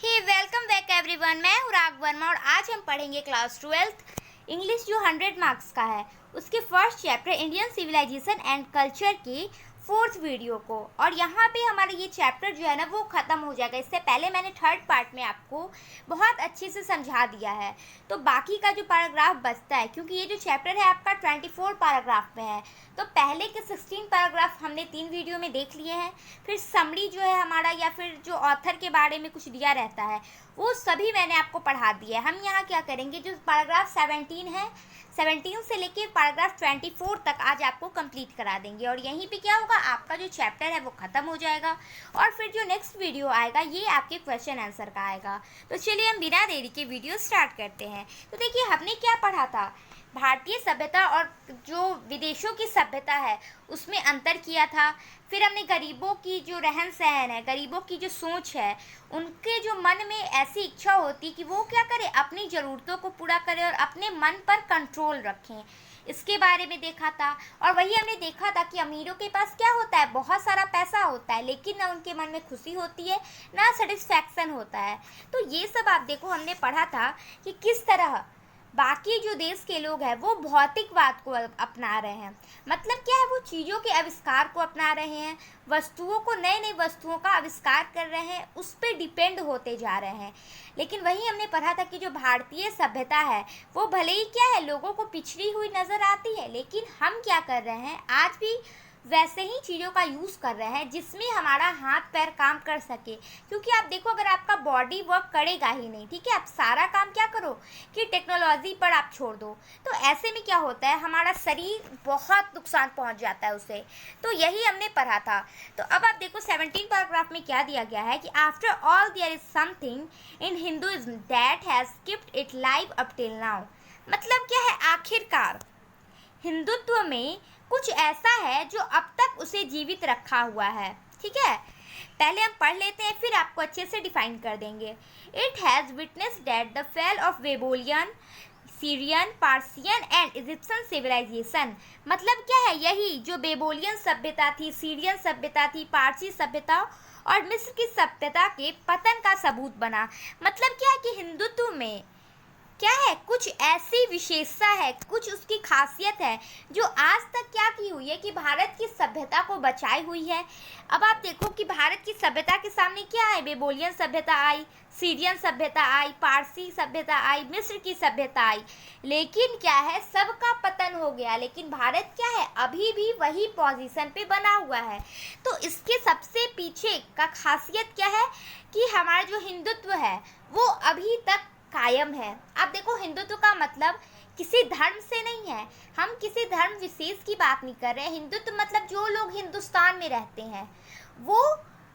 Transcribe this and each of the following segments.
हे welcome back everyone. मैं हूँ राग वर्मा और आज हम पढ़ेंगे क्लास 12th इंग्लिश जो 100 मार्क्स का है उसके first chapter Indian civilisation and culture की फोर्थ वीडियो को। और यहाँ पे हमारा ये चैप्टर जो है ना वो ख़त्म हो जाएगा। इससे पहले मैंने थर्ड पार्ट में आपको बहुत अच्छे से समझा दिया है, तो बाकी का जो पैराग्राफ बचता है, क्योंकि ये जो चैप्टर है आपका 24 पैराग्राफ में है, तो पहले के 16 पैराग्राफ हमने 3 वीडियो में देख लिए हैं। फिर समरी जो है हमारा या फिर जो ऑथर के बारे में कुछ दिया रहता है वो सभी मैंने आपको पढ़ा दिया है। हम यहाँ क्या करेंगे, जो पैराग्राफ 17 है 17 से लेके पैराग्राफ 24 तक आज आपको कंप्लीट करा देंगे। और यहीं पे क्या होगा, आपका जो चैप्टर है वो ख़त्म हो जाएगा और फिर जो नेक्स्ट वीडियो आएगा ये आपके क्वेश्चन आंसर का आएगा। तो चलिए हम बिना देरी के वीडियो स्टार्ट करते हैं। तो देखिए हमने क्या पढ़ा था, भारतीय सभ्यता और जो विदेशों की सभ्यता है उसमें अंतर किया था। फिर हमने गरीबों की जो रहन सहन है, गरीबों की जो सोच है, उनके जो मन में ऐसी इच्छा होती कि वो क्या करें, अपनी ज़रूरतों को पूरा करें और अपने मन पर कंट्रोल रखें, इसके बारे में देखा था। और वही हमने देखा था कि अमीरों के पास क्या होता है, बहुत सारा पैसा होता है, लेकिन ना उनके मन में खुशी होती है ना सेटिस्फैक्शन होता है। तो ये सब आप देखो हमने पढ़ा था कि किस तरह बाकी जो देश के लोग हैं वो भौतिकवाद को अपना रहे हैं। मतलब क्या है, वो चीज़ों के आविष्कार को अपना रहे हैं, वस्तुओं को, नए नए वस्तुओं का आविष्कार कर रहे हैं, उस पर डिपेंड होते जा रहे हैं। लेकिन वही हमने पढ़ा था कि जो भारतीय सभ्यता है वो भले ही क्या है लोगों को पिछड़ी हुई नज़र आती है, लेकिन हम क्या कर रहे हैं, आज भी वैसे ही चीज़ों का यूज़ कर रहे हैं जिसमें हमारा हाथ पैर काम कर सके। क्योंकि आप देखो, अगर आपका बॉडी वर्क करेगा ही नहीं, ठीक है, आप सारा काम क्या करो कि टेक्नोलॉजी पर आप छोड़ दो, तो ऐसे में क्या होता है, हमारा शरीर बहुत नुकसान पहुंच जाता है उसे। तो यही हमने पढ़ा था। तो अब आप देखो 17 पैराग्राफ में क्या दिया गया है कि after all there is something in Hinduism that has kept it live up till now. मतलब क्या है, आखिरकार हिंदुत्व में कुछ ऐसा है जो अब तक उसे जीवित रखा हुआ है। ठीक है, पहले हम पढ़ लेते हैं फिर आपको अच्छे से डिफाइन कर देंगे। It has witnessed that the fall of Babylonian, Syrian, Persian and Egyptian civilization. मतलब क्या है, यही जो बेबोलियन सभ्यता थी, सीरियन सभ्यता थी, पारसी सभ्यता और मिस्र की सभ्यता के पतन का सबूत बना। मतलब क्या है कि हिंदुत्व में क्या है, कुछ ऐसी विशेषता है, कुछ उसकी खासियत है जो आज तक क्या की हुई है कि भारत की सभ्यता को बचाई हुई है। अब आप देखो कि भारत की सभ्यता के सामने क्या है, बेबोलियन सभ्यता आई, सीरियन सभ्यता आई, पारसी सभ्यता आई, मिस्र की सभ्यता आई, लेकिन क्या है, सबका पतन हो गया, लेकिन भारत क्या है, अभी भी वही पोजीशन पे बना हुआ है। तो इसके सबसे पीछे का खासियत क्या है कि हमारा जो हिंदुत्व है वो अभी तक कायम है। आप देखो, हिंदुत्व का मतलब किसी धर्म से नहीं है, हम किसी धर्म विशेष की बात नहीं कर रहे हैं। हिंदुत्व मतलब जो लोग हिंदुस्तान में रहते हैं वो,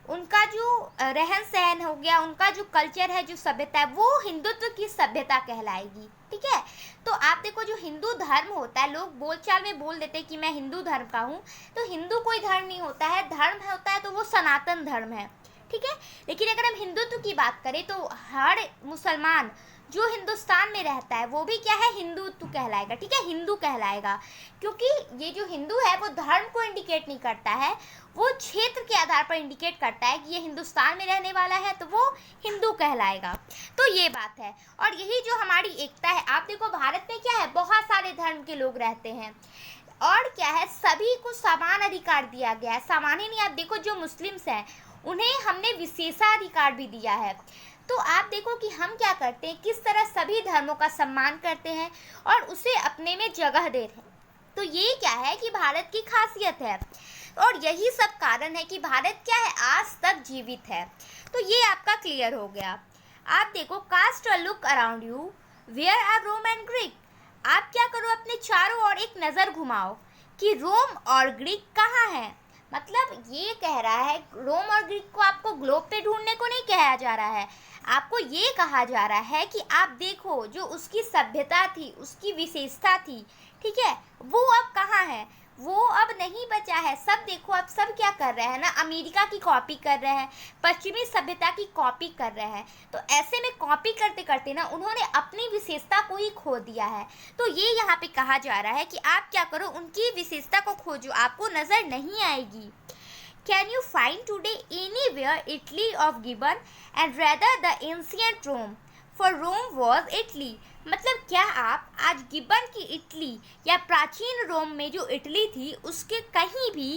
उनका जो रहन सहन हो गया, उनका जो कल्चर है, जो सभ्यता है, वो हिंदुत्व की सभ्यता कहलाएगी। ठीक है, तो आप देखो जो हिंदू धर्म होता है, लोग बोलचाल में बोल देते हैं कि मैं हिंदू धर्म का हूँ, तो हिंदू कोई धर्म नहीं होता है, धर्म होता है तो वो सनातन धर्म है। ठीक है, लेकिन अगर हम हिंदुत्व की बात करें तो हर मुसलमान जो हिंदुस्तान में रहता है वो भी क्या है, हिंदुत्व कहलाएगा। ठीक है, हिंदू कहलाएगा, क्योंकि ये जो हिंदू है वो धर्म को इंडिकेट नहीं करता है, वो क्षेत्र के आधार पर इंडिकेट करता है कि ये हिंदुस्तान में रहने वाला है तो वो हिंदू कहलाएगा। तो ये बात है, और यही जो हमारी एकता है। आप देखो भारत में क्या है, बहुत सारे धर्म के लोग रहते हैं और क्या है, सभी को समान अधिकार दिया गया है। समान ही नहीं, आप देखो जो मुस्लिम्स हैं उन्हें हमने विशेषाधिकार भी दिया है। तो आप देखो कि हम क्या करते हैं, किस तरह सभी धर्मों का सम्मान करते हैं और उसे अपने में जगह दे रहे हैं। तो ये क्या है कि भारत की खासियत है, और यही सब कारण है कि भारत क्या है, आज तक जीवित है। तो ये आपका क्लियर हो गया। आप देखो, cast a look around you, where are Rome and Greek. आप क्या करो, अपने चारों ओर एक नज़र घुमाओ कि रोम और ग्रीक कहाँ हैं। मतलब ये कह रहा है, रोम और ग्रीक को आपको ग्लोब पे ढूंढने को नहीं कहा जा रहा है, आपको ये कहा जा रहा है कि आप देखो जो उसकी सभ्यता थी, उसकी विशेषता थी, ठीक है, वो अब कहाँ है, वो अब नहीं बचा है। सब देखो, अब सब क्या कर रहे हैं ना, अमेरिका की कॉपी कर रहे हैं, पश्चिमी सभ्यता की कॉपी कर रहे हैं। तो ऐसे में कॉपी करते करते ना उन्होंने अपनी विशेषता को ही खो दिया है। तो ये यहाँ पे कहा जा रहा है कि आप क्या करो, उनकी विशेषता को खोजो, आपको नज़र नहीं आएगी। Can you find today anywhere Italy of Gibbon and rather the ancient Rome? For Rome was Italy. मतलब क्या आप आज गिब्बन की इटली या प्राचीन रोम में जो इटली थी उसके कहीं भी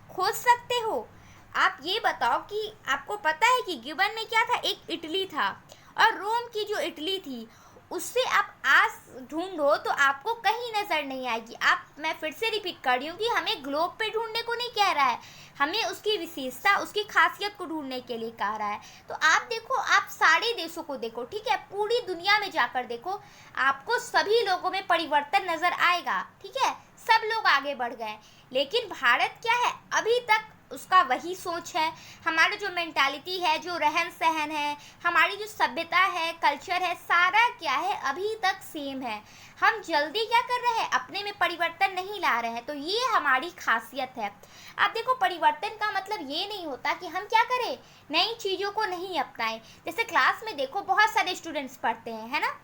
खोज सकते हो? आप ये बताओ कि आपको पता है कि गिब्बन में क्या था, एक इटली था, और रोम की जो इटली थी उससे आप आज ढूंढो तो आपको कहीं नज़र नहीं आएगी। मैं फिर से रिपीट कर रही हूँ कि हमें ग्लोब पे ढूंढने को नहीं कह रहा है, हमें उसकी विशेषता, उसकी खासियत को ढूंढने के लिए कह रहा है। तो आप देखो, आप सारे देशों को देखो, ठीक है, पूरी दुनिया में जाकर देखो, आपको सभी लोगों में परिवर्तन नज़र आएगा, ठीक है, सब लोग आगे बढ़ गए। लेकिन भारत क्या है, अभी तक उसका वही सोच है, हमारा जो मेंटालिटी है, जो रहन सहन है, हमारी जो सभ्यता है, कल्चर है, सारा क्या है अभी तक सेम है। हम जल्दी क्या कर रहे हैं, अपने में परिवर्तन नहीं ला रहे हैं। तो ये हमारी खासियत है। आप देखो, परिवर्तन का मतलब ये नहीं होता कि हम क्या करें, नई चीज़ों को नहीं अपनाएं। जैसे क्लास में देखो बहुत सारे स्टूडेंट्स पढ़ते हैं, है ना,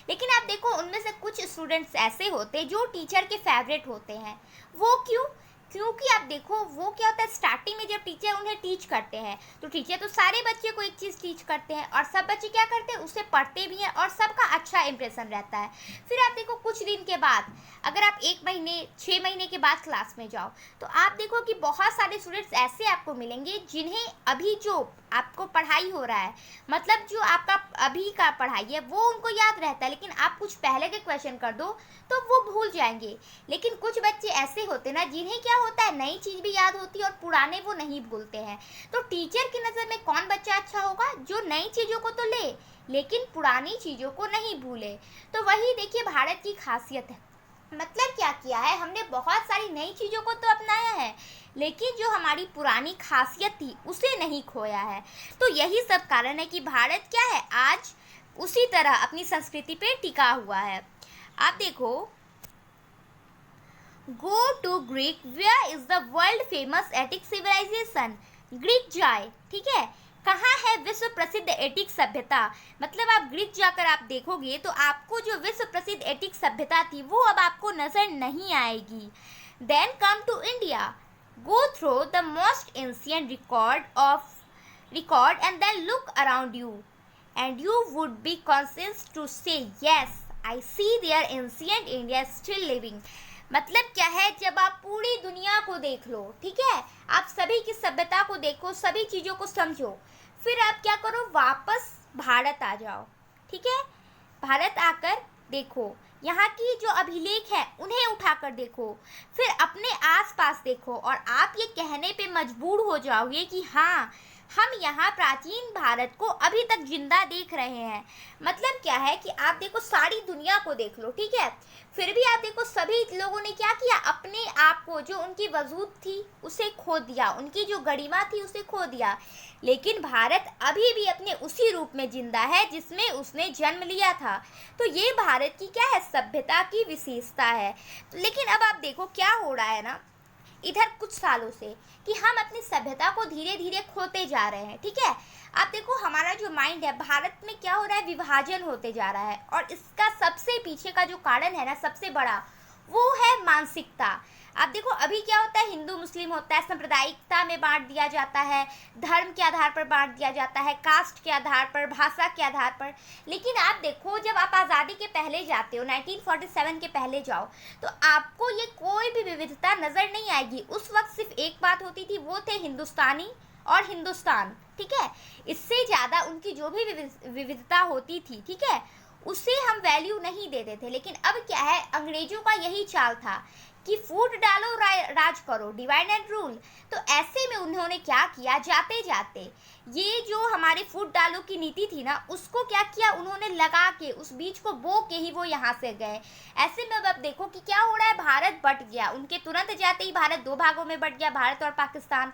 लेकिन आप देखो उनमें से कुछ स्टूडेंट्स ऐसे होते हैं जो टीचर के फेवरेट होते हैं। वो क्यों? क्योंकि आप देखो वो क्या होता है, स्टार्टिंग में जब टीचर उन्हें टीच करते हैं तो टीचर तो सारे बच्चे को एक चीज़ टीच करते हैं और सब बच्चे क्या करते हैं, उससे पढ़ते भी हैं और सबका अच्छा इंप्रेशन रहता है। फिर आप देखो कुछ दिन के बाद, अगर आप 1 महीने 6 महीने के बाद क्लास में जाओ तो आप देखो कि बहुत सारे स्टूडेंट्स ऐसे आपको मिलेंगे जिन्हें अभी जो आपको पढ़ाई हो रहा है, मतलब जो आपका अभी का पढ़ाई है वो उनको याद रहता है, लेकिन आप कुछ पहले के क्वेश्चन कर दो तो वो भूल जाएंगे। लेकिन कुछ बच्चे ऐसे होते ना जिन्हें क्या होता है, नई चीज़ भी याद होती है और पुराने वो नहीं भूलते हैं। तो टीचर की नज़र में कौन बच्चा अच्छा होगा, जो नई चीज़ों को तो ले लेकिन पुरानी चीज़ों को नहीं भूले। तो वही देखिए भारत की खासियत है। मतलब क्या किया है, हमने बहुत सारी नई चीज़ों को तो अपनाया है लेकिन जो हमारी पुरानी खासियत थी उसे नहीं खोया है। तो यही सब कारण है कि भारत क्या है, आज उसी तरह अपनी संस्कृति पे टिका हुआ है। आप देखो, go to Greek where is the world famous Attic civilisation. Greek जाए, ठीक है, कहाँ है विश्व प्रसिद्ध एटिक सभ्यता। मतलब आप ग्रीक जाकर आप देखोगे तो आपको जो विश्व प्रसिद्ध एटिक सभ्यता थी वो अब आपको नजर नहीं आएगी। Then come to India, go through the most ancient record and then look around you and you would be conscious to say yes, I see their ancient India still living। मतलब क्या है, जब आप पूरी दुनिया को देख लो, ठीक है, आप सभी की सभ्यता को देखो, सभी चीज़ों को समझो, फिर आप क्या करो, वापस भारत आ जाओ, ठीक है, भारत आकर देखो, यहाँ की जो अभिलेख है उन्हें उठाकर देखो, फिर अपने आसपास देखो और आप ये कहने पे मजबूर हो जाओगे कि हाँ, हम यहाँ प्राचीन भारत को अभी तक जिंदा देख रहे हैं। मतलब क्या है कि आप देखो सारी दुनिया को देख लो, ठीक है, फिर भी आप देखो सभी लोगों ने क्या किया, अपने आप को, जो उनकी वजूद थी उसे खो दिया, उनकी जो गरिमा थी उसे खो दिया। लेकिन भारत अभी भी अपने उसी रूप में जिंदा है जिसमें उसने जन्म लिया था। तो ये भारत की क्या है, सभ्यता की विशेषता है। लेकिन अब आप देखो क्या हो रहा है ना इधर कुछ सालों से, कि हम अपनी सभ्यता को धीरे धीरे खोते जा रहे हैं, ठीक है। आप देखो हमारा जो माइंड है, भारत में क्या हो रहा है, विभाजन होते जा रहा है और इसका सबसे पीछे का जो कारण है ना, सबसे बड़ा, वो है मानसिकता। आप देखो अभी क्या होता है, हिंदू मुस्लिम होता है, सांप्रदायिकता में बांट दिया जाता है, धर्म के आधार पर बांट दिया जाता है, कास्ट के आधार पर, भाषा के आधार पर। लेकिन आप देखो जब आप आज़ादी के पहले जाते हो, 1947 के पहले जाओ, तो आपको ये कोई भी विविधता नज़र नहीं आएगी। उस वक्त सिर्फ एक बात होती थी, वो थे हिंदुस्तानी और हिंदुस्तान, ठीक है। इससे ज़्यादा उनकी जो भी विविधता होती थी, ठीक है, उसे हम वैल्यू नहीं देते थे। लेकिन अब क्या है, अंग्रेजों का यही चाल था कि फूट डालो राज करो, डिवाइड एंड रूल। तो ऐसे में उन्होंने क्या किया, जाते जाते ये जो हमारे फूट डालो की नीति थी ना, उसको क्या किया, उन्होंने लगा के उस बीज को बो के ही वो यहाँ से गए। ऐसे में अब देखो कि क्या हो रहा है, भारत बट गया, उनके तुरंत जाते ही भारत 2 भागों में बट गया, भारत और पाकिस्तान।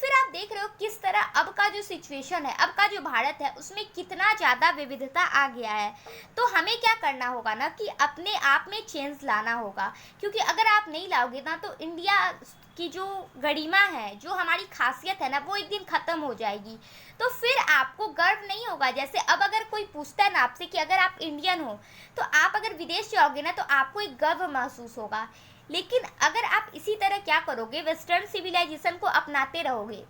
फिर आप देख रहे हो किस तरह अब का जो सिचुएशन है, अब का जो भारत है, उसमें कितना ज़्यादा विविधता आ गया है। तो हमें क्या करना होगा ना कि अपने आप में चेंज लाना होगा, क्योंकि अगर आप नहीं लाओगे ना तो इंडिया की जो गरिमा है, जो हमारी खासियत है ना, वो एक दिन ख़त्म हो जाएगी। तो फिर आपको गर्व नहीं होगा। जैसे अब अगर कोई पूछता है ना आपसे कि अगर आप इंडियन हो, तो आप अगर विदेश जाओगे ना तो आपको एक गर्व महसूस होगा। लेकिन अगर आप इसी तरह क्या करोगे, वेस्टर्न सिविलाइजेशन को अपनाते रहोगे,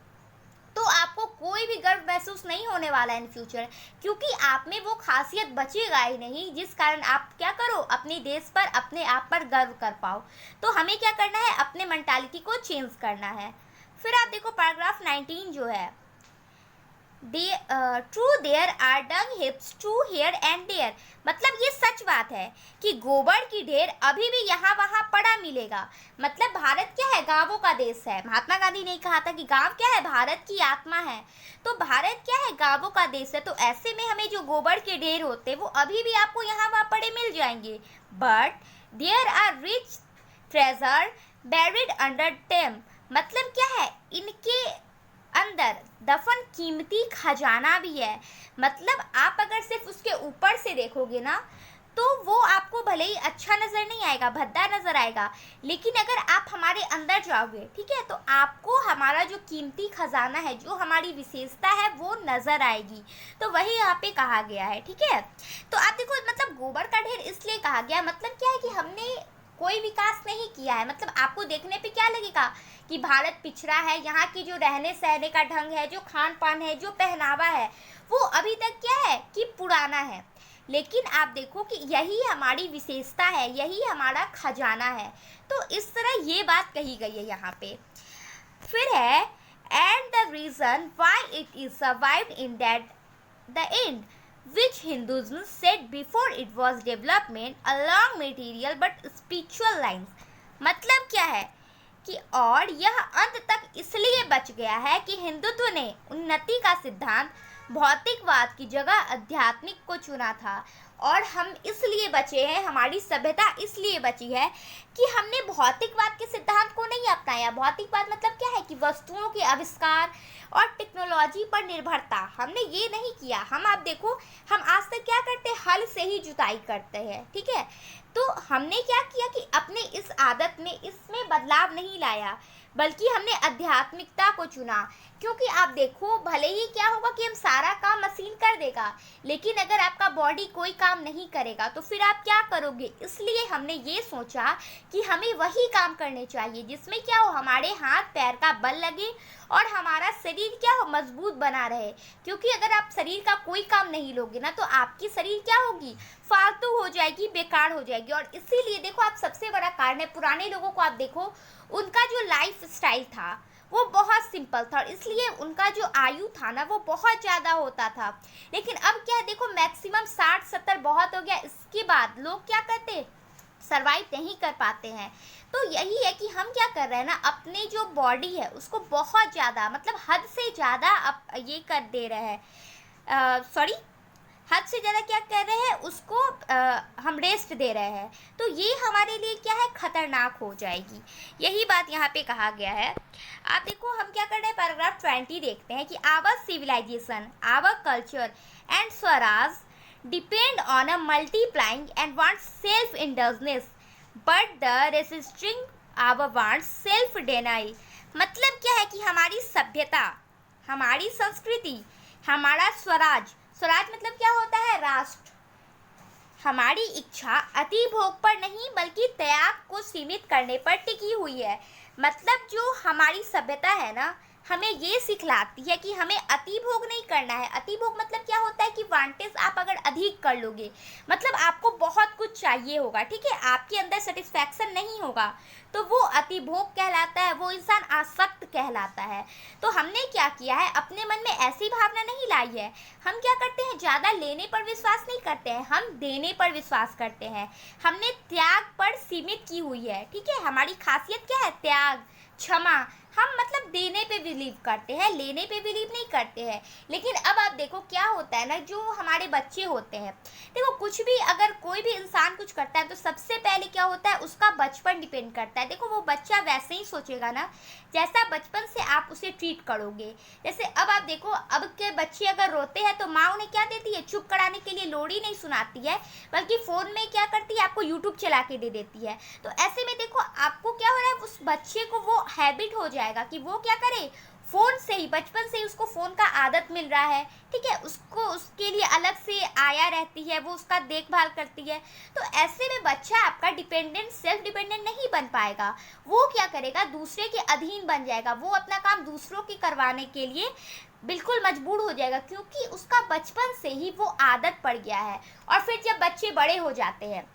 तो आपको कोई भी गर्व महसूस नहीं होने वाला है इन फ्यूचर, क्योंकि आप में वो खासियत बचेगा ही नहीं जिस कारण आप क्या करो, अपने देश पर, अपने आप पर गर्व कर पाओ। तो हमें क्या करना है, अपने मेंटालिटी को चेंज करना है। फिर आप देखो पैराग्राफ 19 जो है, true there are dung heaps true here and there, मतलब ये सच बात है कि गोबर की ढेर अभी भी यहाँ वहाँ पड़ा मिलेगा। मतलब भारत क्या है, गांवों का देश है। महात्मा गांधी ने कहा था कि गांव क्या है, भारत की आत्मा है। तो भारत क्या है, गांवों का देश है। तो ऐसे में हमें जो गोबर के ढेर होते हैं वो अभी भी आपको यहाँ वहाँ पड़े मिल जाएंगे। But there are rich treasure buried under them, मतलब क्या है, इनके अंदर दफन कीमती खजाना भी है। मतलब आप अगर सिर्फ उसके ऊपर से देखोगे ना तो वो आपको भले ही अच्छा नज़र नहीं आएगा, भद्दा नज़र आएगा, लेकिन अगर आप हमारे अंदर जाओगे, ठीक है, तो आपको हमारा जो कीमती खजाना है, जो हमारी विशेषता है, वो नज़र आएगी। तो वही यहाँ पे कहा गया है, ठीक है। तो आप देखो, मतलब गोबर का ढेर इसलिए कहा गया, मतलब क्या है कि हमने कोई विकास नहीं किया है। मतलब आपको देखने पे क्या लगेगा कि भारत पिछड़ा है, यहाँ की जो रहने सहने का ढंग है, जो खान पान है, जो पहनावा है, वो अभी तक क्या है कि पुराना है। लेकिन आप देखो कि यही हमारी विशेषता है, यही हमारा खजाना है। तो इस तरह ये बात कही गई है यहाँ पे। फिर है and the reason why it is survived in that the and which Hinduism said before it was development along material but spiritual lines, मतलब क्या है कि और यह अंत तक इसलिए बच गया है कि हिंदुत्व ने उन्नति का सिद्धांत भौतिकवाद की जगह आध्यात्मिक को चुना था। और हम इसलिए बचे हैं, हमारी सभ्यता इसलिए बची है कि हमने भौतिकवाद के सिद्धांत को नहीं अपनाया। भौतिकवाद मतलब क्या है कि वस्तुओं के आविष्कार और टेक्नोलॉजी पर निर्भरता, हमने ये नहीं किया। हम आप देखो, हम आज तक क्या करते हैं, हल से ही जुताई करते हैं, ठीक है। तो हमने क्या किया कि अपने इस आदत में, इसमें बदलाव नहीं लाया, बल्कि हमने आध्यात्मिकता को चुना। क्योंकि आप देखो, भले ही क्या होगा कि हम सारा काम मशीन कर देगा, लेकिन अगर आपका बॉडी कोई काम नहीं करेगा तो फिर आप क्या करोगे। इसलिए हमने ये सोचा कि हमें वही काम करने चाहिए जिसमें क्या हो, हमारे हाथ पैर का बल लगे और हमारा शरीर क्या हो, मजबूत बना रहे। क्योंकि अगर आप शरीर का कोई काम नहीं लोगे ना तो आपकी शरीर क्या होगी, फालतू हो जाएगी, बेकार हो जाएगी। और इसीलिए देखो, आप सबसे बड़ा कारण है, पुराने लोगों को आप देखो, उनका जो लाइफ स्टाइल था वो बहुत सिंपल था, और इसलिए उनका जो आयु था ना वो बहुत ज़्यादा होता था। लेकिन अब क्या है, देखो मैक्सिमम 60-70 बहुत हो गया, इसके बाद लोग क्या करते, सरवाइव नहीं कर पाते हैं। तो यही है कि हम क्या कर रहे हैं ना, अपने जो बॉडी है उसको बहुत ज़्यादा, मतलब हद से ज़्यादा अब ये कर दे रहे हैं, हद से ज़्यादा क्या कर रहे हैं, उसको हम रेस्ट दे रहे हैं। तो ये हमारे लिए क्या है, खतरनाक हो जाएगी। यही बात यहाँ पे कहा गया है। आप देखो, हम क्या कर रहे हैं, पैराग्राफ 20 देखते हैं कि our civilisation, our culture and Swaraj depend on a multiplying and want self indulgence but the resisting our want self denial. मतलब क्या है कि हमारी सभ्यता, हमारी संस्कृति, हमारा स्वराज, स्वराज मतलब क्या होता है, राष्ट्र, हमारी इच्छा अति भोग पर नहीं बल्कि त्याग को सीमित करने पर टिकी हुई है। मतलब जो हमारी सभ्यता है ना, हमें ये सिखलाती है कि हमें अति भोग नहीं करना है। अति भोग मतलब क्या होता है कि वांटेज आप अगर अधिक कर लोगे, मतलब आपको बहुत कुछ चाहिए होगा, ठीक है, आपके अंदर सेटिस्फैक्शन नहीं होगा, तो वो अति भोग कहलाता है, वो इंसान आसक्त कहलाता है। तो हमने क्या किया है, अपने मन में ऐसी भावना नहीं लाई है। हम क्या करते हैं, ज़्यादा लेने पर विश्वास नहीं करते हैं, हम देने पर विश्वास करते हैं। हमने त्याग पर सीमित की हुई है, ठीक है, हमारी खासियत क्या है, त्याग, क्षमा। हम मतलब देने पे बिलीव करते हैं, लेने पे बिलीव नहीं करते हैं। लेकिन अब आप देखो क्या होता है ना, जो हमारे बच्चे होते हैं, देखो कुछ भी अगर कोई भी इंसान कुछ करता है तो सबसे पहले क्या होता है, उसका बचपन डिपेंड करता है। देखो वो बच्चा वैसे ही सोचेगा ना जैसा बचपन से आप उसे ट्रीट करोगे। जैसे अब आप देखो, अब के बच्चे अगर रोते हैं तो माँ उन्हें क्या देती है, चुप कराने के लिए लोरी नहीं सुनाती है, बल्कि फ़ोन में क्या करती है, आपको यूट्यूब चला के दे देती है। तो ऐसे में देखो आपको क्या हो रहा है, उस बच्चे को वो हैबिट हो जाएगा कि वो क्या करे, फ़ोन से ही, बचपन से ही उसको फ़ोन का आदत मिल रहा है, ठीक है, उसको उसके लिए अलग से आया रहती है, वो उसका देखभाल करती है, तो ऐसे में बच्चा आपका डिपेंडेंट, सेल्फ डिपेंडेंट नहीं बन पाएगा। वो क्या करेगा, दूसरे के अधीन बन जाएगा, वो अपना काम दूसरों की करवाने के लिए बिल्कुल मजबूर हो जाएगा, क्योंकि उसका बचपन से ही वो आदत पड़ गया है। और फिर जब बच्चे बड़े हो जाते हैं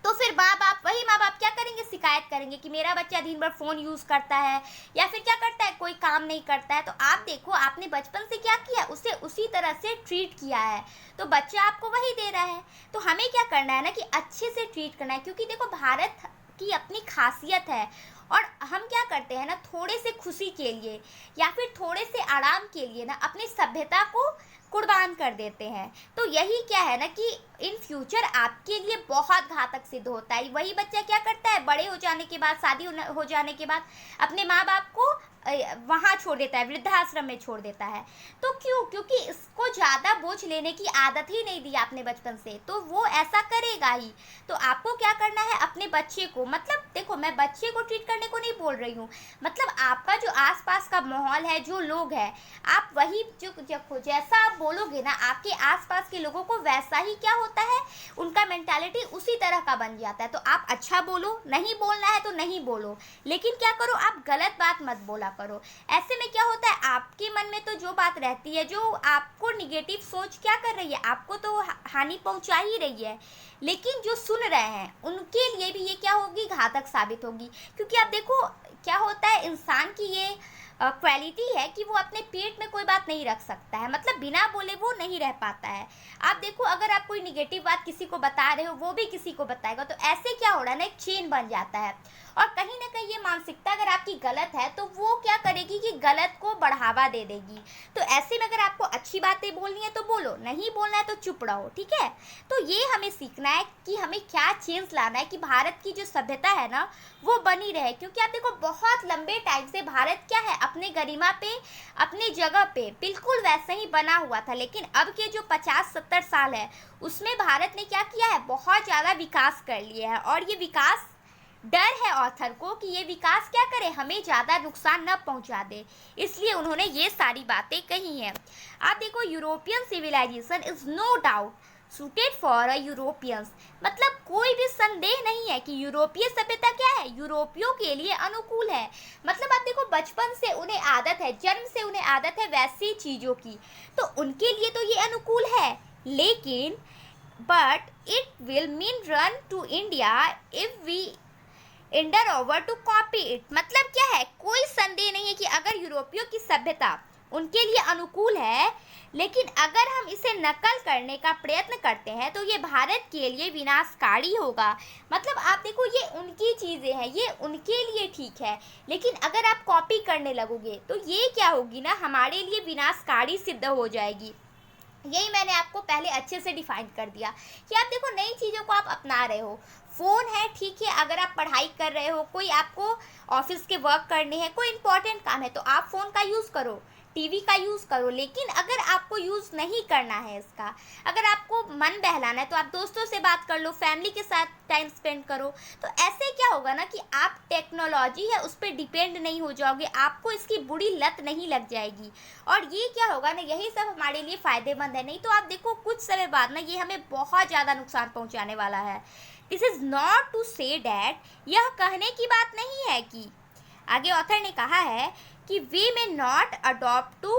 तो फिर वही माँ बाप क्या करेंगे, शिकायत करेंगे कि मेरा बच्चा दिन भर फ़ोन यूज़ करता है, या फिर क्या करता है, कोई काम नहीं करता है। तो आप देखो, आपने बचपन से क्या किया, उसे उसी तरह से ट्रीट किया है, तो बच्चा आपको वही दे रहा है। तो हमें क्या करना है ना कि अच्छे से ट्रीट करना है, क्योंकि देखो भारत की अपनी खासियत है, और हम क्या करते हैं ना, थोड़े से खुशी के लिए या फिर थोड़े से आराम के लिए ना अपनी सभ्यता को कुर्बान कर देते हैं। तो यही क्या है ना कि इन फ्यूचर आपके लिए बहुत घातक सिद्ध होता है। वही बच्चा क्या करता है, बड़े हो जाने के बाद, शादी हो जाने के बाद अपने माँ बाप को वहाँ छोड़ देता है, वृद्धाश्रम में छोड़ देता है। तो क्यों, क्योंकि इसको ज़्यादा बोझ लेने की आदत ही नहीं दी आपने बचपन से, तो वो ऐसा करेगा ही। तो आपको क्या करना है, अपने बच्चे को, मतलब देखो मैं बच्चे को ट्रीट करने को नहीं बोल रही हूँ, मतलब आपका जो आसपास का माहौल है, जो लोग हैं, आप वही जो देखो, जैसा आप बोलोगे ना, आपके आसपास के लोगों को वैसा ही क्या होता है, उनका मेंटालिटी उसी तरह का बन जाता है। तो आप अच्छा बोलो, नहीं बोलना है तो नहीं बोलो, लेकिन क्या करो, आप गलत बात मत बोला करो। ऐसे में क्या होता है, आपके मन में तो जो बात रहती है, जो आपको निगेटिव सोच क्या कर रही है, आपको तो हानि पहुंचा ही रही है, लेकिन जो सुन रहे हैं उनके लिए भी ये क्या होगी, घातक साबित होगी। क्योंकि आप देखो क्या होता है, इंसान की ये क्वालिटी है कि वो अपने पेट में कोई बात नहीं रख सकता है, मतलब बिना बोले वो नहीं रह पाता है। आप देखो, अगर आप कोई निगेटिव बात किसी को बता रहे हो, वो भी किसी को बताएगा, तो ऐसे क्या हो रहा है ना, एक चेन बन जाता है। और कहीं ना कहीं ये मानसिकता अगर आपकी गलत है, तो वो क्या करेगी कि गलत को बढ़ावा दे देगी। तो ऐसे में अगर आपको अच्छी बातें बोलनी है तो बोलो, नहीं बोलना है तो चुप रहो, ठीक है। तो ये हमें सीखना है कि हमें क्या चेंज लाना है कि भारत की जो सभ्यता है ना, वो बनी रहे। क्योंकि आप देखो, बहुत लंबे टाइम से भारत क्या है, अपने गरिमा पे, अपने जगह पे बिल्कुल वैसे ही बना हुआ था, लेकिन अब के जो 50-70 साल है, उसमें भारत ने क्या किया है, बहुत ज़्यादा विकास कर लिया है। और ये विकास, डर है ऑथर को कि ये विकास क्या करे, हमें ज़्यादा नुकसान न पहुंचा दे, इसलिए उन्होंने ये सारी बातें कही हैं। आप देखो, European civilisation is no doubt suited for a Europeans, मतलब कोई भी संदेह नहीं है कि यूरोपीय सभ्यता क्या है, यूरोपियों के लिए अनुकूल है। मतलब आप देखो, बचपन से उन्हें आदत है, जन्म से उन्हें आदत है वैसी चीज़ों की, तो उनके लिए तो ये अनुकूल है। लेकिन but it will mean ruin to India if we endeavour to copy it, मतलब क्या है, कोई संदेह नहीं है कि अगर यूरोपियों की सभ्यता उनके लिए अनुकूल है, लेकिन अगर हम इसे नकल करने का प्रयत्न करते हैं तो ये भारत के लिए विनाशकारी होगा। मतलब आप देखो, ये उनकी चीज़ें हैं, ये उनके लिए ठीक है, लेकिन अगर आप कॉपी करने लगोगे तो ये क्या होगी ना, हमारे लिए विनाशकारी सिद्ध हो जाएगी। यही मैंने आपको पहले अच्छे से डिफाइन कर दिया कि आप देखो, नई चीज़ों को आप अपना रहे हो, फ़ोन है ठीक है, अगर आप पढ़ाई कर रहे हो, कोई आपको ऑफिस के वर्क करने हैं, कोई इंपॉर्टेंट काम है, तो आप फ़ोन का यूज़ करो, टीवी का यूज़ करो। लेकिन अगर आपको यूज़ नहीं करना है इसका, अगर आपको मन बहलाना है, तो आप दोस्तों से बात कर लो, फैमिली के साथ टाइम स्पेंड करो। तो ऐसे क्या होगा ना कि आप टेक्नोलॉजी है उस पर डिपेंड नहीं हो जाओगे, आपको इसकी बुरी लत नहीं लग जाएगी। और ये क्या होगा ना, यही सब हमारे लिए फ़ायदेमंद है। नहीं तो आप देखो, कुछ समय बाद ना ये हमें बहुत ज़्यादा नुकसान पहुँचाने वाला है। This is not to say that, यह कहने की बात नहीं है कि, आगे ऑथर ने कहा है कि वी में नॉट अडॉप्ट टू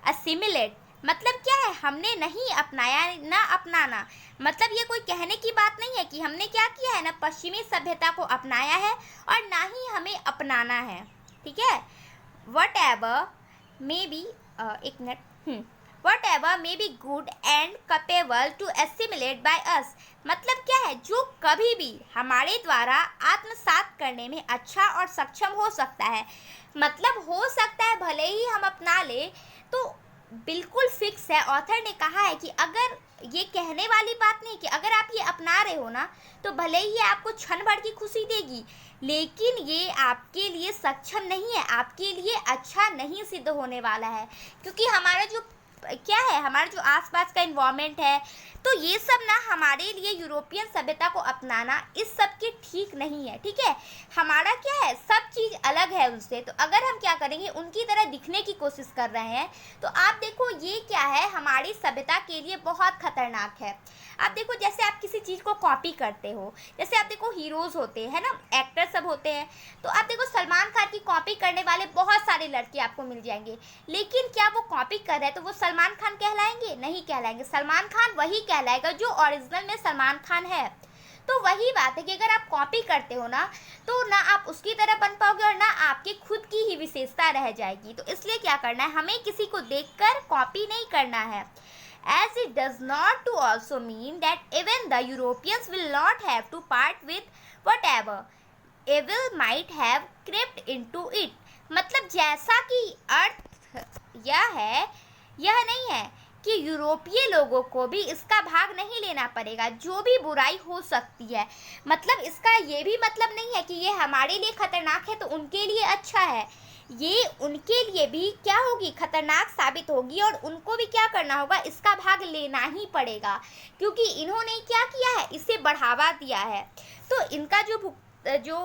असिमिलेट, मतलब क्या है, हमने नहीं अपनाया ना अपनाना, मतलब ये कोई कहने की बात नहीं है कि हमने क्या किया है ना, पश्चिमी सभ्यता को अपनाया है और ना ही हमें अपनाना है, ठीक है। वट एवर मे बी, एक minute, whatever may be good and capable to assimilate by us, मतलब क्या है, जो कभी भी हमारे द्वारा आत्मसात करने में अच्छा और सक्षम हो सकता है, मतलब हो सकता है भले ही हम अपना ले, तो बिल्कुल फिक्स है। ऑथर ने कहा है कि अगर ये कहने वाली बात नहीं कि अगर आप ये अपना रहे हो ना, तो भले ही आपको क्षण भर की खुशी देगी, लेकिन ये आपके लिए सक्षम नहीं है, आपके लिए अच्छा नहीं सिद्ध होने वाला है। क्योंकि हमारा जो क्या है, हमारा जो आसपास का इन्वायरमेंट है, तो ये सब ना हमारे लिए यूरोपियन सभ्यता को अपनाना इस सब के ठीक नहीं है। ठीक है, हमारा क्या है, सब चीज़ अलग है उनसे। तो अगर हम क्या करेंगे, उनकी तरह दिखने की कोशिश कर रहे हैं, तो आप देखो ये क्या है, हमारी सभ्यता के लिए बहुत खतरनाक है। आप देखो, जैसे आप किसी चीज़ को कॉपी करते हो, जैसे आप देखो हीरोज़ होते हैं ना, एक्टर सब होते हैं, तो आप देखो सलमान खान की कॉपी करने वाले बहुत सारे लड़के आपको मिल जाएंगे, लेकिन क्या वो कॉपी कर रहे हैं तो वो सलमान खान कहलाएंगे? नहीं कहलाएंगे। सलमान खान वही कहलाएगा जो ओरिजिनल में सलमान खान है। तो वही बात है कि अगर आप कॉपी करते हो ना, तो ना आप उसकी तरह बन पाओगे और ना आपकी खुद की ही विशेषता रह जाएगी। तो इसलिए क्या करना है, हमें किसी को देखकर कॉपी नहीं करना है। As it does not to also mean that even the Europeans will not have to part with whatever evil might have crept into it। मतलब जैसा कि अर्थ यह नहीं है कि यूरोपीय लोगों को भी इसका भाग नहीं लेना पड़ेगा, जो भी बुराई हो सकती है। मतलब इसका ये भी मतलब नहीं है कि ये हमारे लिए खतरनाक है तो उनके लिए अच्छा है। ये उनके लिए भी क्या होगी, खतरनाक साबित होगी, और उनको भी क्या करना होगा, इसका भाग लेना ही पड़ेगा, क्योंकि इन्होंने क्या किया है, इसे बढ़ावा दिया है। तो इनका जो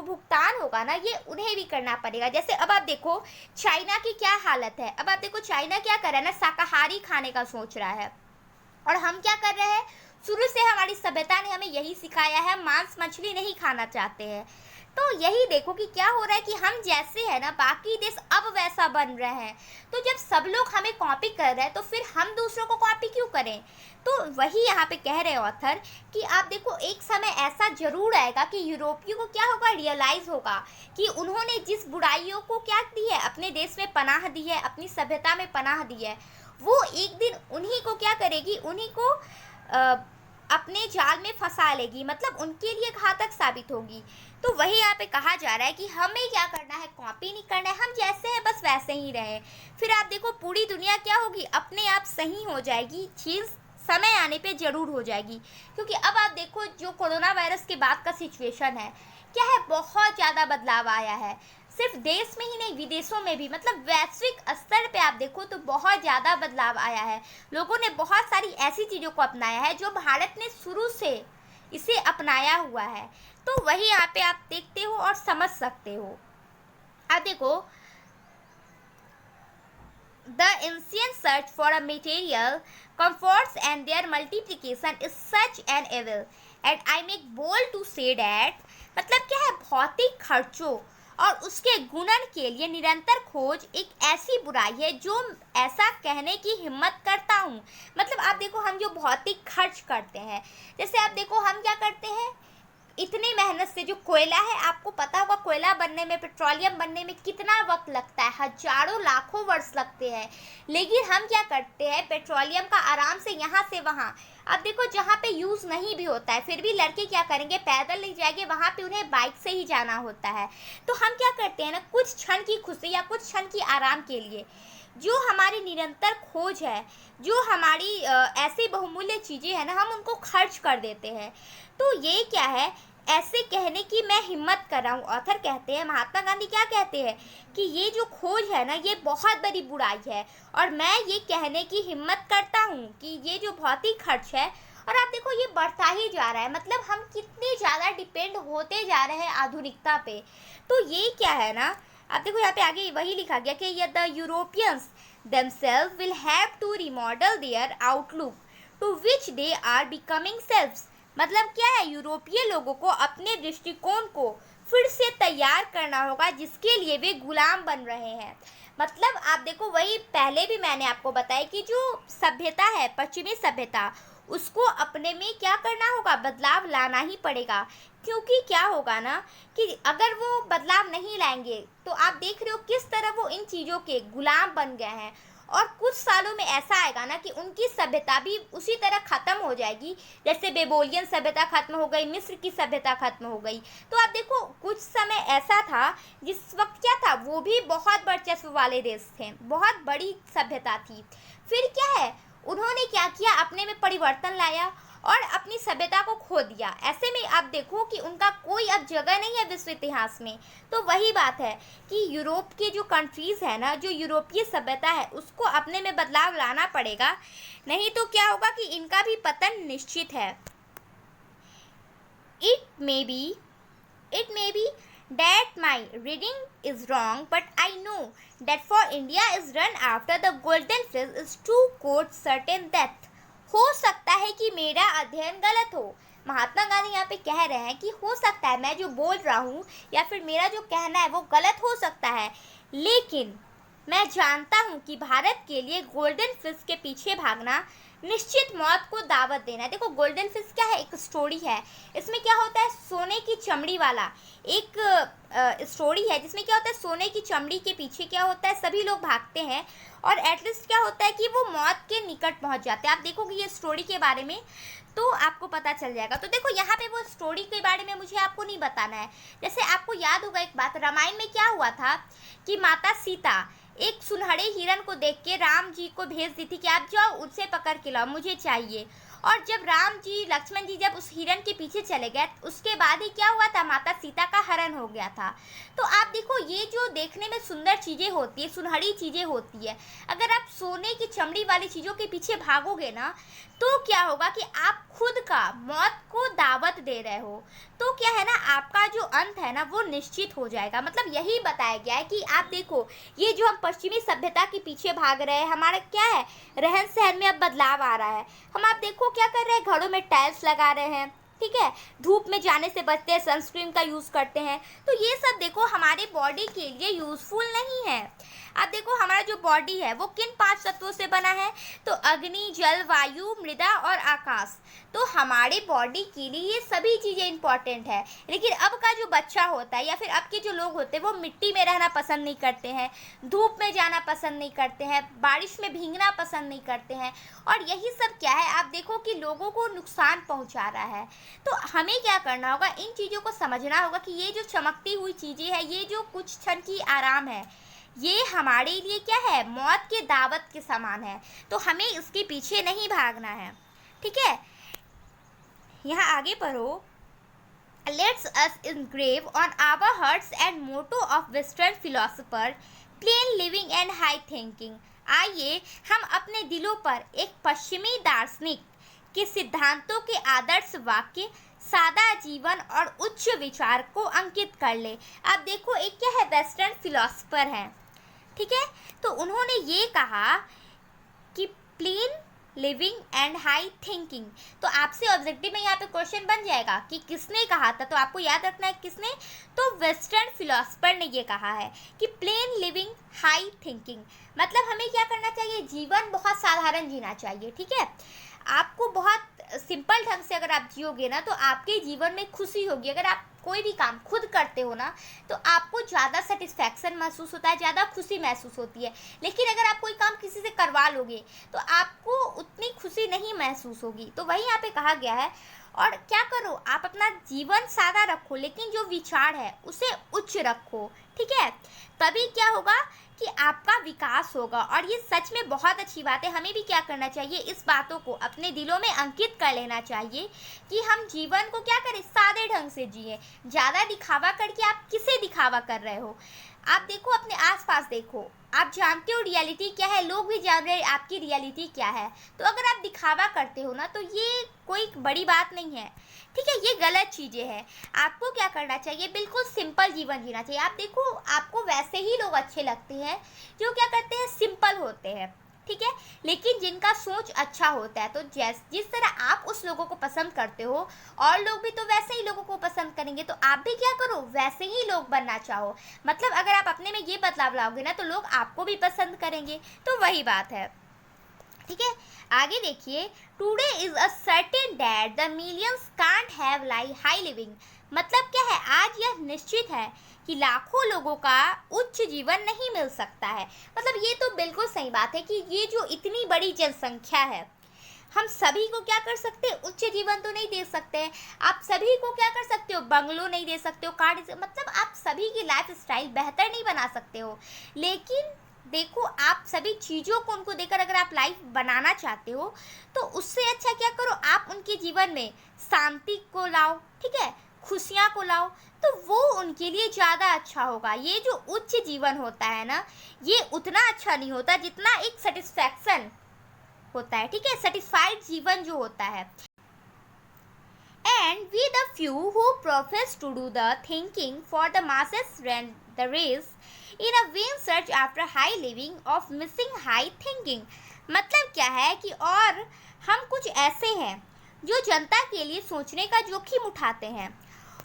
भुगतान होगा ना, ये उन्हें भी करना पड़ेगा। जैसे अब आप देखो चाइना की क्या हालत है। अब आप देखो चाइना क्या कर रहा है ना, शाकाहारी खाने का सोच रहा है, और हम क्या कर रहे हैं, शुरू से हमारी सभ्यता ने हमें यही सिखाया है, मांस मछली नहीं खाना चाहते हैं। तो यही देखो कि क्या हो रहा है कि हम जैसे है ना, बाकी देश अब वैसा बन रहे हैं। तो जब सब लोग हमें कॉपी कर रहे हैं, तो फिर हम दूसरों को कॉपी क्यों करें। तो वही यहाँ पे कह रहे ऑथर कि आप देखो एक समय ऐसा जरूर आएगा कि यूरोपियों को क्या होगा, रियलाइज होगा कि उन्होंने जिस बुराइयों को क्या दी है, अपने देश में पनाह दी है, अपनी सभ्यता में पनाह दी है, वो एक दिन उन्हीं को क्या करेगी, उन्हीं को अपने जाल में फंसा लेगी, मतलब उनके लिए घातक साबित होगी। तो वही यहाँ पे कहा जा रहा है कि हमें क्या करना है, कॉपी नहीं करना है, हम जैसे हैं बस वैसे ही रहें। फिर आप देखो पूरी दुनिया क्या होगी, अपने आप सही हो जाएगी, चीज़ समय आने पे ज़रूर हो जाएगी। क्योंकि अब आप देखो जो कोरोना वायरस के बाद का सिचुएशन है, क्या है, बहुत ज़्यादा बदलाव आया है। सिर्फ देश में ही नहीं, विदेशों में भी, मतलब वैश्विक स्तर पे आप देखो तो बहुत ज़्यादा बदलाव आया है। लोगों ने बहुत सारी ऐसी चीज़ों को अपनाया है जो भारत ने शुरू से इसे अपनाया हुआ है। तो वही यहाँ पे आप देखते हो और समझ सकते हो। अब देखो, the ancient search for a material comforts and their multiplication is such an evil, and I make bold to say that, मतलब क्या है, भौतिक खर्चों और उसके गुणन के लिए निरंतर खोज एक ऐसी बुराई है जो ऐसा कहने की हिम्मत करता हूँ। मतलब आप देखो, हम जो भौतिक खर्च करते हैं, जैसे आप देखो हम क्या करते हैं, इतनी मेहनत से जो कोयला है, आपको पता होगा कोयला बनने में, पेट्रोलियम बनने में कितना वक्त लगता है, हजारों लाखों वर्ष लगते हैं। लेकिन हम क्या करते हैं, पेट्रोलियम का आराम से यहाँ से वहाँ, अब देखो जहाँ पे यूज़ नहीं भी होता है, फिर भी लड़के क्या करेंगे, पैदल नहीं जाएंगे, वहाँ पे उन्हें बाइक से ही जाना होता है। तो हम क्या करते हैं ना, कुछ क्षण की खुशी या कुछ क्षण की आराम के लिए जो हमारी निरंतर खोज है, जो हमारी ऐसी बहुमूल्य चीज़ें हैं ना, हम उनको खर्च कर देते हैं। तो ये क्या है, ऐसे कहने की मैं हिम्मत कर रहा हूँ। ऑथर कहते हैं, महात्मा गांधी क्या कहते हैं कि ये जो खोज है ना, ये बहुत बड़ी बुराई है, और मैं ये कहने की हिम्मत करता हूँ कि ये जो भौतिक खर्च है, और आप देखो ये बढ़ता ही जा रहा है, मतलब हम कितने ज़्यादा डिपेंड होते जा रहे हैं आधुनिकता पे। तो ये क्या है ना, आप देखो यहाँ पे आगे वही लिखा गया कि ये the Europeans themselves will have to remodel their outlook to which they are becoming selves। मतलब क्या है, यूरोपीय लोगों को अपने दृष्टिकोण को फिर से तैयार करना होगा जिसके लिए वे गुलाम बन रहे हैं। मतलब आप देखो, वही पहले भी मैंने आपको बताया कि जो सभ्यता है, पश्चिमी सभ्यता, उसको अपने में क्या करना होगा, बदलाव लाना ही पड़ेगा। क्योंकि क्या होगा ना कि अगर वो बदलाव नहीं लाएंगे तो आप देख रहे हो किस तरह वो इन चीज़ों के गुलाम बन गए हैं, और कुछ सालों में ऐसा आएगा ना कि उनकी सभ्यता भी उसी तरह ख़त्म हो जाएगी, जैसे बेबोलियन सभ्यता खत्म हो गई, मिस्र की सभ्यता खत्म हो गई। तो आप देखो कुछ समय ऐसा था जिस वक्त क्या था, वो भी बहुत वर्चस्व वाले देश थे, बहुत बड़ी सभ्यता थी। फिर क्या है, उन्होंने क्या किया, अपने में परिवर्तन लाया और अपनी सभ्यता को खो दिया। ऐसे में आप देखो कि उनका कोई अब जगह नहीं है विश्व इतिहास में। तो वही बात है कि यूरोप के जो कंट्रीज़ है ना, जो यूरोपीय सभ्यता है, उसको अपने में बदलाव लाना पड़ेगा, नहीं तो क्या होगा कि इनका भी पतन निश्चित है। It may be that my reading is wrong, but I know that for India is run after the golden fish is to quote certain death। हो सकता है कि मेरा अध्ययन गलत हो। महात्मा गांधी यहाँ पे कह रहे हैं कि हो सकता है मैं जो बोल रहा हूँ या फिर मेरा जो कहना है वो गलत हो सकता है, लेकिन मैं जानता हूँ कि भारत के लिए गोल्डन फिश के पीछे भागना निश्चित मौत को दावत देना है। देखो गोल्डन फिश क्या है, एक स्टोरी है। इसमें क्या होता है, सोने की चमड़ी वाला एक स्टोरी है जिसमें क्या होता है, सोने की चमड़ी के पीछे क्या होता है, सभी लोग भागते हैं और एटलीस्ट क्या होता है कि वो मौत के निकट पहुंच जाते हैं। आप देखोगे ये स्टोरी के बारे में तो आपको पता चल जाएगा। तो देखो यहाँ पे वो स्टोरी के बारे में मुझे आपको नहीं बताना है। जैसे आपको याद होगा एक बात, रामायण में क्या हुआ था कि माता सीता एक सुनहरे हिरन को देख के राम जी को भेज दी थी कि आप जाओ उसे पकड़ के लाओ, मुझे चाहिए। और जब राम जी लक्ष्मण जी जब उस हिरन के पीछे चले गए, उसके बाद ही क्या हुआ था, माता सीता का हरण हो गया था। तो आप देखो ये जो देखने में सुंदर चीज़ें होती है, सुनहरी चीज़ें होती है, अगर आप सोने की चमड़ी वाली चीज़ों के पीछे भागोगे ना तो क्या होगा कि आप खुद का मौत को दावत दे रहे हो। तो क्या है ना, आपका जो अंत है ना वो निश्चित हो जाएगा। मतलब यही बताया गया है कि आप देखो ये जो हम पश्चिमी सभ्यता के पीछे भाग रहे हैं, हमारा क्या है, रहन सहन में अब बदलाव आ रहा है। हम आप देखो क्या कर रहे हैं, घरों में टाइल्स लगा रहे हैं, ठीक है, धूप में जाने से बचते हैं, सनस्क्रीन का यूज़ करते हैं। तो ये सब देखो हमारे बॉडी के लिए यूज़फुल नहीं है। अब देखो हमारा जो बॉडी है वो किन 5 तत्वों से बना है, तो अग्नि, जल, वायु, मृदा और आकाश। तो हमारे बॉडी के लिए ये सभी चीज़ें इंपॉर्टेंट है। लेकिन अब का जो बच्चा होता है या फिर अब के जो लोग होते हैं वो मिट्टी में रहना पसंद नहीं करते हैं, धूप में जाना पसंद नहीं करते हैं, बारिश में भीगना पसंद नहीं करते हैं। और यही सब क्या है, आप देखो कि लोगों को नुकसान पहुंचा रहा है। तो हमें क्या करना होगा, इन चीज़ों को समझना होगा कि ये जो चमकती हुई चीज़ें हैं, ये जो कुछ क्षण की आराम है, ये हमारे लिए क्या है, मौत के दावत के समान है। तो हमें इसके पीछे नहीं भागना है, ठीक है। यहाँ आगे पढ़ो, let's us engrave on our hearts and motto of western philosopher, plain living and high thinking। आइए हम अपने दिलों पर एक पश्चिमी दार्शनिक के सिद्धांतों के आदर्श वाक्य, सादा जीवन और उच्च विचार को अंकित कर ले। अब देखो एक क्या है, वेस्टर्न फिलोसफर है, ठीक है। तो उन्होंने ये कहा कि plane living and high thinking. तो आपसे ऑब्जेक्टिव में यहाँ पे क्वेश्चन बन जाएगा कि किसने कहा था, तो आपको याद रखना है किसने, तो वेस्टर्न फिलोसफर ने ये कहा है कि प्लेन लिविंग हाई थिंकिंग। मतलब हमें क्या करना चाहिए, जीवन बहुत साधारण जीना चाहिए, ठीक है। आपको बहुत सिंपल ढंग से अगर आप जियोगे ना तो आपके जीवन में खुशी होगी। अगर आप कोई भी काम खुद करते हो ना तो आपको ज़्यादा सेटिस्फैक्शन महसूस होता है, ज़्यादा खुशी महसूस होती है। लेकिन अगर आप कोई काम किसी से करवा लोगे तो आपको उतनी खुशी नहीं महसूस होगी। तो वही यहाँ पे कहा गया है। और क्या करो, आप अपना जीवन सादा रखो लेकिन जो विचार है उसे उच्च रखो, ठीक है। तभी क्या होगा कि आपका विकास होगा। और ये सच में बहुत अच्छी बात है। हमें भी क्या करना चाहिए, इस बातों को अपने दिलों में अंकित कर लेना चाहिए कि हम जीवन को क्या करें, सादे ढंग से जिए। ज़्यादा दिखावा करके आप किसे दिखावा कर रहे हो। आप देखो अपने आसपास देखो, आप जानते हो रियलिटी क्या है, लोग भी जान रहे हैं आपकी रियलिटी क्या है। तो अगर आप दिखावा करते हो ना तो ये कोई बड़ी बात नहीं है, ठीक है, ये गलत चीज़ें हैं। आपको क्या करना चाहिए, बिल्कुल सिंपल जीवन जीना चाहिए। आप देखो आपको वैसे ही लोग अच्छे लगते हैं जो क्या करते हैं, सिंपल होते हैं, ठीक है। लेकिन जिनका सोच अच्छा होता है, तो जिस तरह आप उस लोगों को पसंद करते हो और लोग भी तो वैसे ही लोगों को पसंद करेंगे। तो आप भी क्या करो, वैसे ही लोग बनना चाहो। मतलब अगर आप अपने में ये बदलाव लाओगे ना तो लोग आपको भी पसंद करेंगे। तो वही बात है, ठीक है। आगे देखिए, today is a certain that the millions can't have high living. मतलब क्या है, आज यह निश्चित है कि लाखों लोगों का उच्च जीवन नहीं मिल सकता है। मतलब ये तो बिल्कुल सही बात है कि ये जो इतनी बड़ी जनसंख्या है, हम सभी को क्या कर सकते हैं, उच्च जीवन तो नहीं दे सकते हैं। आप सभी को क्या कर सकते हो, बंगलो नहीं दे सकते हो, कार, मतलब आप सभी की लाइफ स्टाइल बेहतर नहीं बना सकते हो। लेकिन देखो, आप सभी चीज़ों को उनको देकर अगर आप लाइफ बनाना चाहते हो तो उससे अच्छा क्या करो, आप उनके जीवन में शांति को लाओ, ठीक है, खुशियाँ को लाओ, तो वो उनके लिए ज़्यादा अच्छा होगा। ये जो उच्च जीवन होता है ना, ये उतना अच्छा नहीं होता जितना एक सेटिस्फैक्शन होता है, ठीक है, सेटिस्फाइड जीवन जो होता है। And we the few who profess to do the thinking for the masses run the race in a vain search after high living of missing high thinking। मतलब क्या है कि और हम कुछ ऐसे हैं जो जनता के लिए सोचने का जोखिम उठाते हैं।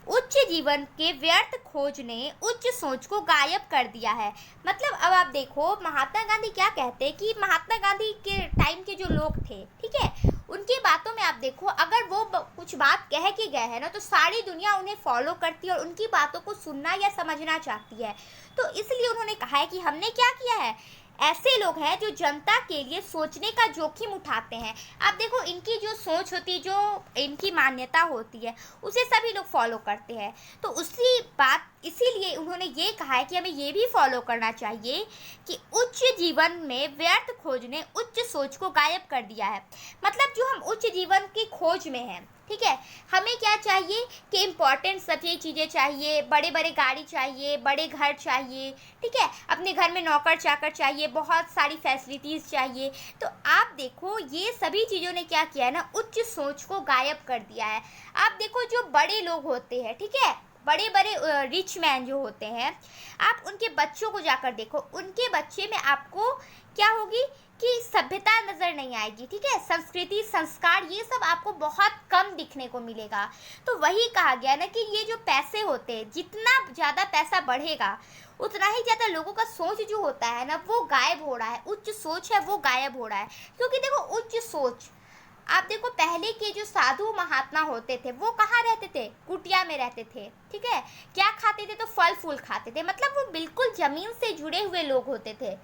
उच्च जीवन के व्यर्थ खोज ने उच्च सोच को गायब कर दिया है। मतलब अब आप देखो, महात्मा गांधी क्या कहते कि महात्मा गांधी के टाइम के जो लोग थे, ठीक है, उनकी बातों में आप देखो, अगर वो कुछ बात कह के गए हैं ना तो सारी दुनिया उन्हें फॉलो करती है और उनकी बातों को सुनना या समझना चाहती है। तो इसलिए उन्होंने कहा है कि हमने क्या किया है, ऐसे लोग हैं जो जनता के लिए सोचने का जोखिम उठाते हैं। आप देखो, इनकी जो सोच होती है, जो इनकी मान्यता होती है, उसे सभी लोग फॉलो करते हैं। तो उसी बात इसीलिए उन्होंने ये कहा है कि हमें ये भी फॉलो करना चाहिए कि उच्च जीवन में व्यर्थ खोज ने उच्च सोच को गायब कर दिया है। मतलब जो हम उच्च जीवन की खोज में हैं, ठीक है, हमें क्या चाहिए कि इम्पॉर्टेंट सभी चीज़ें चाहिए, बड़े बड़े गाड़ी चाहिए, बड़े घर चाहिए, ठीक है, अपने घर में नौकर चाकर चाहिए, बहुत सारी फैसिलिटीज़ चाहिए। तो आप देखो, ये सभी चीज़ों ने क्या किया है ना, उच्च सोच को गायब कर दिया है। आप देखो, जो बड़े लोग होते हैं, ठीक है, बड़े बड़े रिच मैन जो होते हैं, आप उनके बच्चों को जाकर देखो, उनके बच्चे में आपको क्या होगी कि सभ्यता नज़र नहीं आएगी, ठीक है, संस्कृति, संस्कार, ये सब आपको बहुत कम दिखने को मिलेगा। तो वही कहा गया ना कि ये जो पैसे होते हैं, जितना ज़्यादा पैसा बढ़ेगा उतना ही ज़्यादा लोगों का सोच जो होता है ना, वो गायब हो रहा है, उच्च सोच है वो गायब हो रहा है। क्योंकि देखो, उच्च सोच, आप देखो, पहले के जो साधु महात्मा होते थे वो कहाँ रहते थे, कुटिया में रहते थे, ठीक है, क्या खाते थे, तो फल फूल खाते थे। मतलब वो बिल्कुल ज़मीन से जुड़े हुए लोग होते थे।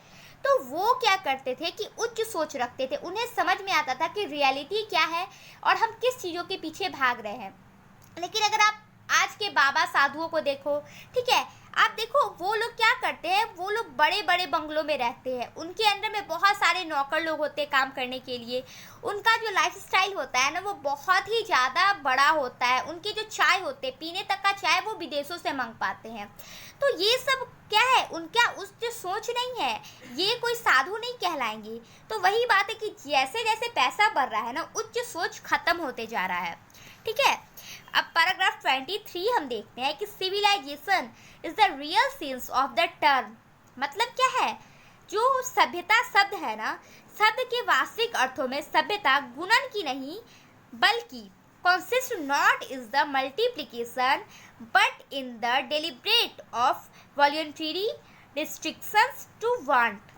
तो वो क्या करते थे कि उच्च सोच रखते थे, उन्हें समझ में आता था कि रियलिटी क्या है और हम किस चीज़ों के पीछे भाग रहे हैं। लेकिन अगर आप आज के बाबा साधुओं को देखो, ठीक है, आप देखो वो लोग क्या करते हैं, वो लोग बड़े बड़े बंगलों में रहते हैं, उनके अंदर में बहुत सारे नौकर लोग होते हैं काम करने के लिए। उनका जो लाइफस्टाइल होता है ना, वो बहुत ही ज़्यादा बड़ा होता है। उनके जो चाय होते हैं, पीने तक का चाय वो विदेशों से मंग पाते हैं। तो ये सब क्या है, उनका उच्च सोच नहीं है, ये कोई साधु नहीं कहलाएंगे। तो वही बात है कि जैसे जैसे पैसा बढ़ रहा है ना, उच्च सोच खत्म होते जा रहा है, ठीक है। अब पैराग्राफ 23 हम देखते हैं कि civilisation is the real sense of the term. मतलब क्या है, जो सभ्यता शब्द है ना, शब्द के वास्तविक अर्थों में सभ्यता गुणन की नहीं बल्कि consist not is the multiplication but in the deliberate of voluntary restrictions to want,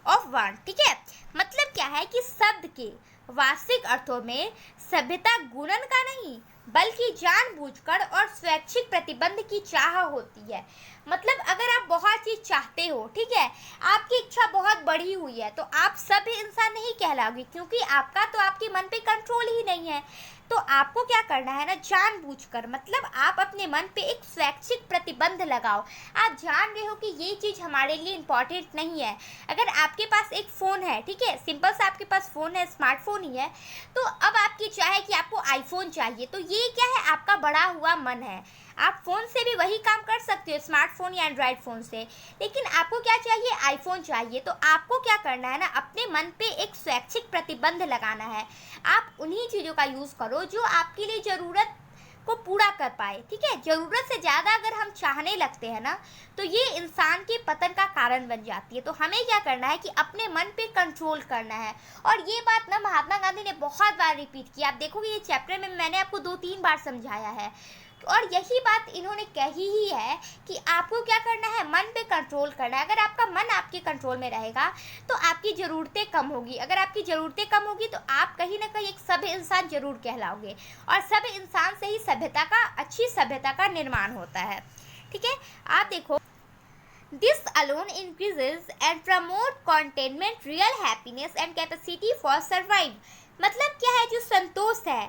ठीक है। मतलब क्या है कि शब्द के वास्तविक अर्थों में सभ्यता गुणन का नहीं बल्कि जानबूझकर और स्वैच्छिक प्रतिबंध की चाह होती है। मतलब अगर आप बहुत चीज़ चाहते हो, ठीक है, आपकी इच्छा बहुत बढ़ी हुई है, तो आप सभ्य इंसान नहीं कहलाओगे, क्योंकि आपका तो आपके मन पे कंट्रोल ही नहीं है। तो आपको क्या करना है ना, जानबूझकर, मतलब आप अपने मन पे एक स्वैच्छिक प्रतिबंध लगाओ। आप जान रहे हो कि ये चीज़ हमारे लिए इम्पॉर्टेंट नहीं है। अगर आपके पास एक फ़ोन है, ठीक है, सिंपल सा आपके पास फ़ोन है, स्मार्टफोन ही है, तो अब आपकी चाह है कि आपको आईफोन चाहिए, तो ये क्या है, आपका बढ़ा हुआ मन है। आप फ़ोन से भी वही काम कर सकते हो, स्मार्टफोन या एंड्रॉयड फ़ोन से, लेकिन आपको क्या चाहिए, आईफोन चाहिए। तो आपको क्या करना है ना, अपने मन पे एक स्वैच्छिक प्रतिबंध लगाना है। आप उन्हीं चीज़ों का यूज़ करो जो आपके लिए ज़रूरत को पूरा कर पाए, ठीक है। ज़रूरत से ज़्यादा अगर हम चाहने लगते हैं ना, तो ये इंसान के पतन का कारण बन जाती है। तो हमें क्या करना है कि अपने मन पे कंट्रोल करना है। और ये बात ना महात्मा गांधी ने बहुत बार रिपीट की। आप देखोगे ये चैप्टर में मैंने आपको 2-3 बार समझाया है, और यही बात इन्होंने कही ही है कि आपको क्या करना है, मन पे कंट्रोल करना है। अगर आपका मन आपके कंट्रोल में रहेगा तो आपकी ज़रूरतें कम होगी। अगर आपकी ज़रूरतें कम होगी तो आप कहीं ना कहीं एक सभ्य इंसान जरूर कहलाओगे, और सभ्य इंसान से ही सभ्यता का, अच्छी सभ्यता का निर्माण होता है, ठीक है। आप देखो, This alone increases and promote contentment, real happiness and capacity for survive। मतलब क्या है, जो संतोष है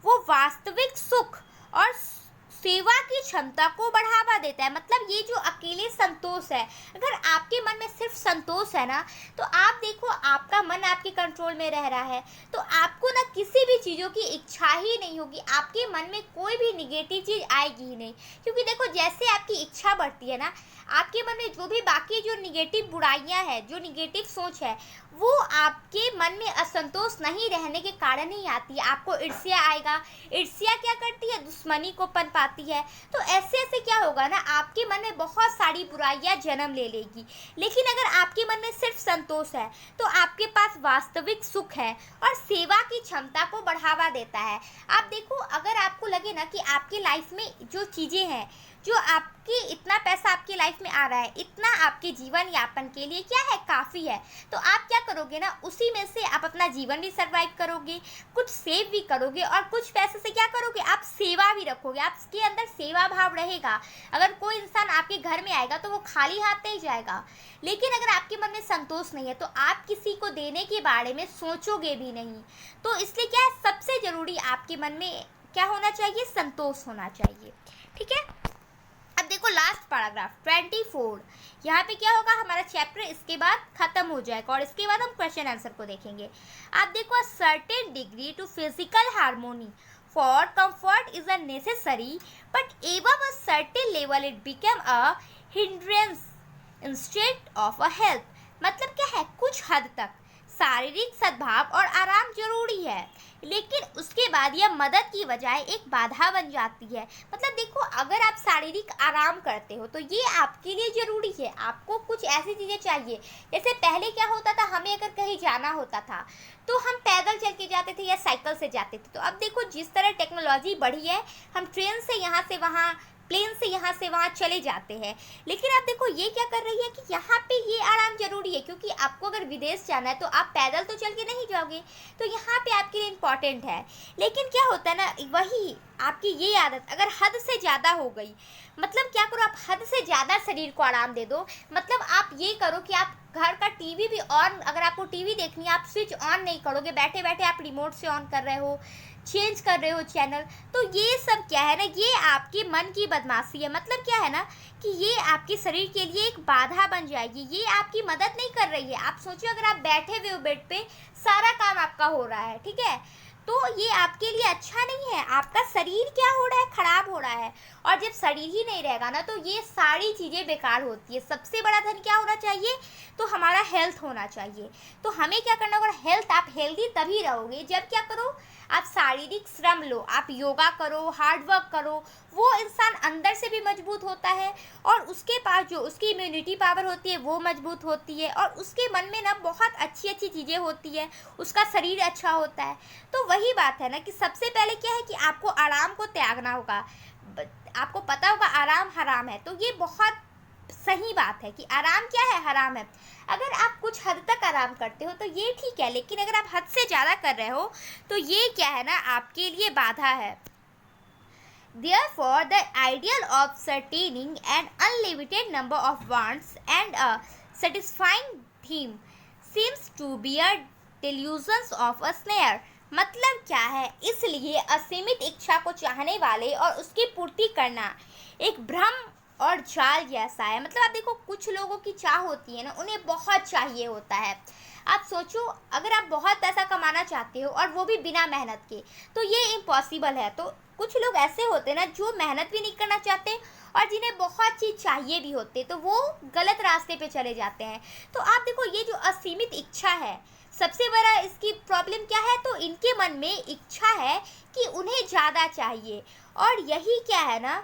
वो वास्तविक सुख और सेवा की क्षमता को बढ़ावा देता है। मतलब ये जो अकेले संतोष है, अगर आपके मन में सिर्फ संतोष है ना, तो आप देखो आपका मन आपके कंट्रोल में रह रहा है, तो आपको ना किसी भी चीज़ों की इच्छा ही नहीं होगी, आपके मन में कोई भी निगेटिव चीज़ आएगी ही नहीं। क्योंकि देखो जैसे आपकी इच्छा बढ़ती है ना, आपके मन में जो भी बाकी जो निगेटिव बुराइयां हैं, जो निगेटिव सोच है, वो आपके मन में असंतोष नहीं रहने के कारण ही आती है। आपको ईर्ष्या आएगा, ईर्ष्या क्या करती है, दुश्मनी को पनपाती है। तो ऐसे ऐसे क्या होगा ना, आपके मन में बहुत सारी बुराइयां जन्म ले लेगी। लेकिन अगर आपके मन में सिर्फ संतोष है, तो आपके पास वास्तविक सुख है और सेवा की क्षमता को बढ़ावा देता है। आप देखो अगर आपको लगे ना कि आपकी लाइफ में जो चीज़ें हैं, जो आपकी इतना पैसा आपकी लाइफ में आ रहा है, इतना आपके जीवन यापन के लिए क्या है, काफ़ी है, तो आप क्या करोगे ना, उसी में से आप अपना जीवन भी सर्वाइव करोगे, कुछ सेव भी करोगे और कुछ पैसे से क्या करोगे, आप सेवा भी रखोगे, आपके अंदर सेवा भाव रहेगा। अगर कोई इंसान आपके घर में आएगा तो वो खाली हाथ नहीं जाएगा। लेकिन अगर आपके मन में संतोष नहीं है, तो आप किसी को देने के बारे में सोचोगे भी नहीं। तो इसलिए क्या है, सबसे ज़रूरी आपके मन में क्या होना चाहिए, संतोष होना चाहिए। ठीक है, अब देखो लास्ट पैराग्राफ 24, यहाँ पे क्या होगा, हमारा चैप्टर इसके बाद खत्म हो जाएगा और इसके बाद हम क्वेश्चन आंसर को देखेंगे। आप देखो, a certain degree to physical harmony for comfort is a necessary but above a certain level it become a hindrance instead of a health. मतलब क्या है, कुछ हद तक शारीरिक सद्भाव और आराम जरूरी है, लेकिन उसके बाद यह मदद की बजाय एक बाधा बन जाती है। मतलब देखो अगर आप शारीरिक आराम करते हो तो ये आपके लिए ज़रूरी है। आपको कुछ ऐसी चीज़ें चाहिए, जैसे पहले क्या होता था, हमें अगर कहीं जाना होता था तो हम पैदल चल के जाते थे या साइकिल से जाते थे। तो अब देखो जिस तरह टेक्नोलॉजी बढ़ी है, हम ट्रेन से यहाँ से वहाँ, प्लेन से यहाँ से वहाँ चले जाते हैं। लेकिन आप देखो ये क्या कर रही है कि यहाँ पे ये आराम जरूरी है, क्योंकि आपको अगर विदेश जाना है तो आप पैदल तो चल के नहीं जाओगे, तो यहाँ पे आपके लिए इम्पॉर्टेंट है। लेकिन क्या होता है ना, वही आपकी ये आदत अगर हद से ज़्यादा हो गई, मतलब क्या करो, आप हद से ज़्यादा शरीर को आराम दे दो। मतलब आप ये करो कि आप घर का टीवी भी ऑन, अगर आपको टीवी देखनी है, आप स्विच ऑन नहीं करोगे, बैठे बैठे आप रिमोट से ऑन कर रहे हो, चेंज कर रहे हो चैनल। तो ये सब क्या है ना, ये आपके मन की बदमाशी है। मतलब क्या है ना कि ये आपके शरीर के लिए एक बाधा बन जाएगी, ये आपकी मदद नहीं कर रही है। आप सोचिए अगर आप बैठे हुए हो बेड पे, सारा काम आपका हो रहा है, ठीक है, तो ये आपके लिए अच्छा नहीं है। आपका शरीर क्या हो रहा है, खराब हो रहा है। और जब शरीर ही नहीं रहेगा ना, तो ये सारी चीज़ें बेकार होती है। सबसे बड़ा धन क्या होना चाहिए, तो हमारा हेल्थ होना चाहिए। तो हमें क्या करना होगा, हेल्थ, आप हेल्दी तभी रहोगे जब क्या करो, आप शारीरिक श्रम लो, आप योगा करो, हार्ड वर्क करो। वो इंसान अंदर से भी मजबूत होता है और उसके पास जो उसकी इम्यूनिटी पावर होती है वो मजबूत होती है और उसके मन में ना बहुत अच्छी अच्छी चीज़ें होती है, उसका शरीर अच्छा होता है। तो वही बात है ना कि सबसे पहले क्या है कि आपको आराम को त्यागना होगा। आपको पता होगा आराम हराम है, तो ये बहुत सही बात है कि आराम क्या है, हराम है। अगर आप कुछ हद तक आराम करते हो तो ये ठीक है, लेकिन अगर आप हद से ज़्यादा कर रहे हो तो ये क्या है ना, आपके लिए बाधा है। Therefore, the ideal of sustaining an unlimited number of wants and a satisfying theme seems to be a delusions of a snare। मतलब क्या है, इसलिए असीमित इच्छा को चाहने वाले और उसकी पूर्ति करना एक भ्रम और जाल जैसा है। मतलब आप देखो कुछ लोगों की चाह होती है ना, उन्हें बहुत चाहिए होता है। आप सोचो अगर आप बहुत पैसा कमाना चाहते हो और वो भी बिना मेहनत के, तो ये इम्पॉसिबल है। तो कुछ लोग ऐसे होते हैं ना जो मेहनत भी नहीं करना चाहते और जिन्हें बहुत चीज़ चाहिए भी होते, तो वो गलत रास्ते पे चले जाते हैं। तो आप देखो ये जो असीमित इच्छा है, सबसे बड़ा इसकी प्रॉब्लम क्या है, तो इनके मन में इच्छा है कि उन्हें ज़्यादा चाहिए और यही क्या है ना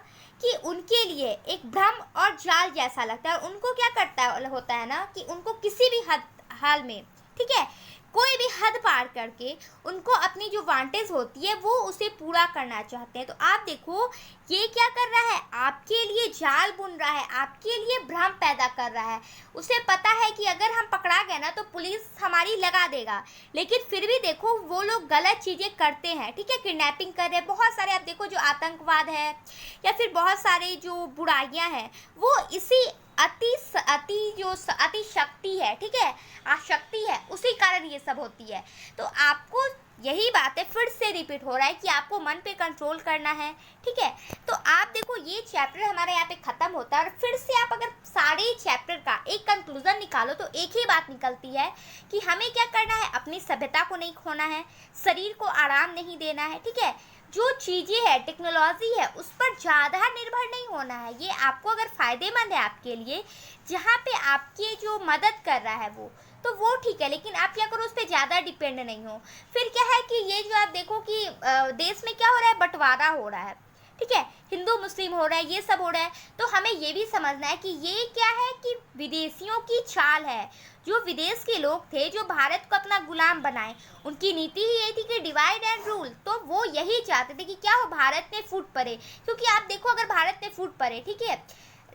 कि उनके लिए एक भ्रम और जाल जैसा लगता है। और उनको क्या करता है, होता है ना कि उनको किसी भी हाल में, ठीक है, कोई भी हद पार करके उनको अपनी जो वांटेज होती है वो उसे पूरा करना चाहते हैं। तो आप देखो ये क्या कर रहा है, आपके लिए जाल बुन रहा है, आपके लिए भ्रम पैदा कर रहा है। उसे पता है कि अगर हम पकड़ा गए ना तो पुलिस हमारी लगा देगा, लेकिन फिर भी देखो वो लोग गलत चीज़ें करते हैं, ठीक है, किडनैपिंग कर रहे हैं, बहुत सारे आप देखो जो आतंकवाद है या फिर बहुत सारे जो बुराइयां हैं, वो इसी अति शक्ति है, ठीक है, आशक्ति है, उसी कारण ये सब होती है। तो आपको यही बात है, फिर से रिपीट हो रहा है कि आपको मन पे कंट्रोल करना है, ठीक है। तो आप देखो ये चैप्टर हमारा यहाँ पे खत्म होता है और फिर से आप अगर सारे चैप्टर का एक कंक्लूजन निकालो तो एक ही बात निकलती है कि हमें क्या करना है, अपनी सभ्यता को नहीं खोना है, शरीर को आराम नहीं देना है, ठीक है। जो चीज़ें है, टेक्नोलॉजी है, उस पर ज़्यादा निर्भर नहीं होना है। ये आपको अगर फ़ायदेमंद है आपके लिए, जहाँ पे आपकी जो मदद कर रहा है वो ठीक है, लेकिन आप क्या करो, उस पर ज़्यादा डिपेंड नहीं हो। फिर क्या है कि ये जो आप देखो कि देश में क्या हो रहा है, बंटवारा हो रहा है, ठीक है, हिंदू मुस्लिम हो रहा है, ये सब हो रहा है। तो हमें ये भी समझना है कि ये क्या है कि विदेशियों की चाल है। जो विदेश के लोग थे जो भारत को अपना गुलाम बनाए, उनकी नीति ही यही थी कि डिवाइड एंड रूल। तो वो यही चाहते थे कि क्या हो, भारत में फूट पड़े। क्योंकि आप देखो अगर भारत में फूट पड़े, ठीक है,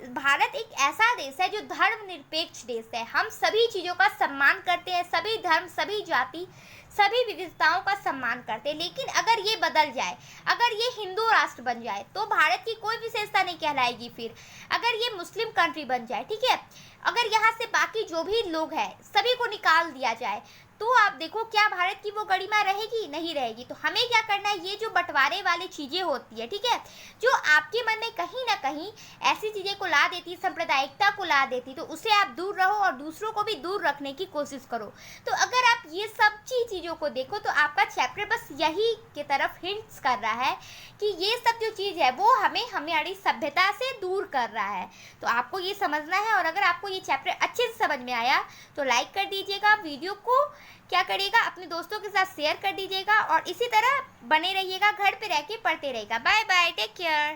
भारत एक ऐसा देश है जो धर्मनिरपेक्ष देश है। हम सभी चीज़ों का सम्मान करते हैं, सभी धर्म, सभी जाति, सभी विविधताओं का सम्मान करते हैं। लेकिन अगर ये बदल जाए, अगर ये हिंदू राष्ट्र बन जाए तो भारत की कोई विशेषता नहीं कहलाएगी। फिर अगर ये मुस्लिम कंट्री बन जाए, ठीक है, अगर यहाँ से बाकी जो भी लोग हैं सभी को निकाल दिया जाए, तो आप देखो क्या भारत की वो गरिमा रहेगी, नहीं रहेगी। तो हमें क्या करना है, ये जो बंटवारे वाली चीज़ें होती है, ठीक है, जो आपके मन में कहीं ना कहीं ऐसी चीज़ें को ला देती, सांप्रदायिकता को ला देती, तो उसे आप दूर रहो और दूसरों को भी दूर रखने की कोशिश करो। तो अगर आप ये सब चीज़ों को देखो तो आपका चैप्टर बस यही की तरफ हिंट्स कर रहा है कि ये सब जो चीज़ है वो हमें हमारी सभ्यता से दूर कर रहा है। तो आपको ये समझना है। और अगर आपको ये चैप्टर अच्छे से समझ में आया तो लाइक कर दीजिएगा, वीडियो को क्या करिएगा, अपने दोस्तों के साथ शेयर कर दीजिएगा और इसी तरह बने रहिएगा, घर पे रह के पढ़ते रहिएगा। Bye bye, take care.